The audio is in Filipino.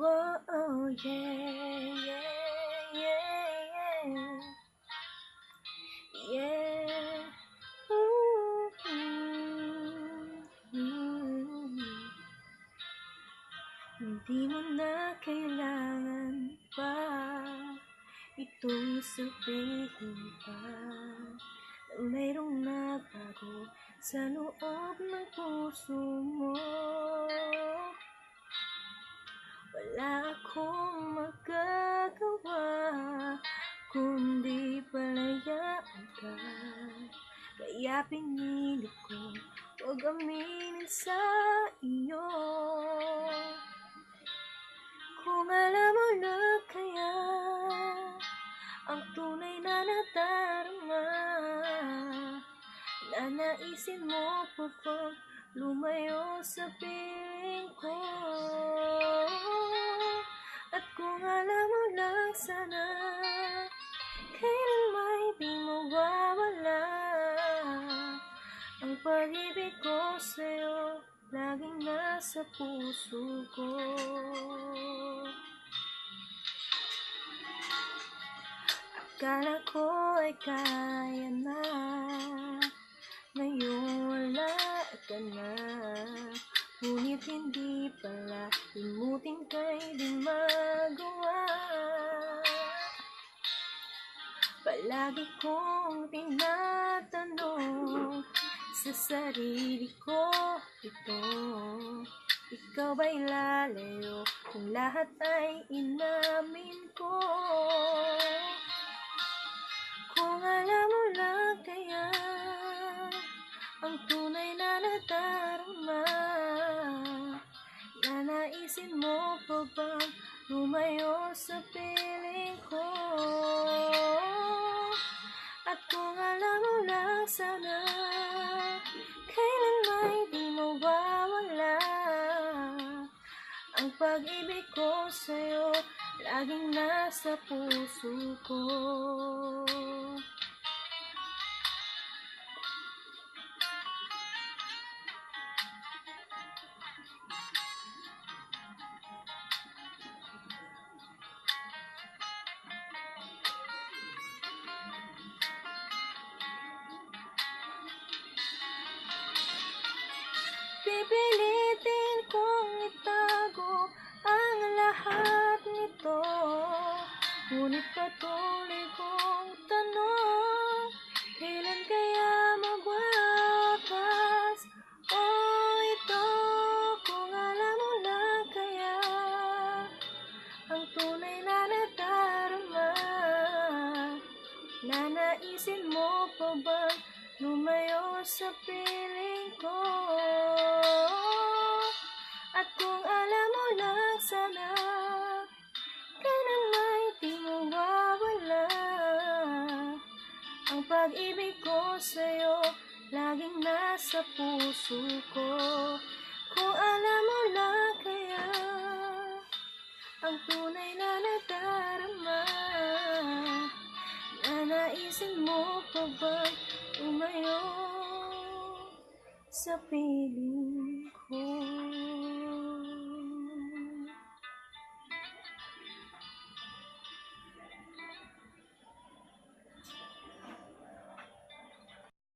Whoa, oh, yeah, yeah, yeah, yeah. Ooh, Hindi mo na kailangan pa itong sabihin pa na mayroong nagbago sa loob ng puso mo. Wala akong magagawa kundi palayaan ka. Kaya pinilit ko huwag aminin sa iyo. Kung alam mo na kaya ang tunay na nadarama, nanaisin mo pa bang lumayo sa piling ko? At kung alam mo lang sana, kailan may di mawawala ang pag-ibig ko sa'yo, laging nasa puso ko. Akala ko ay kaya na, ngayon wala ka na. Ngunit hindi pala, limutin ka'y di magawa. Palagi kong tinatanong sa sarili ko ito, ikaw ba'y lalayo kung lahat ay inamin ko? Kung alam mo lang kaya ang tunay na nadarama, nanaisin mo pa bang lumayo sa piling ko? At kung alam mo lang sana, kailan may di mawawala ang pag-ibig ko sa'yo, laging nasa puso ko. Pipilitin kong itago ang lahat nito, ngunit patuloy kong tanong, kailan kaya magwakas? Ito, kung alam mo lang kaya ang tunay na nadarama, nanaisin mo pa bang lumayo sa piling ko? At kung alam mo lang sana, kailan may di mawawala ang pag-ibig ko sa'yo, laging nasa puso ko. Kung alam mo lang kaya ang tunay na nadarama, nanaisin mo pa bang lumayo sa piling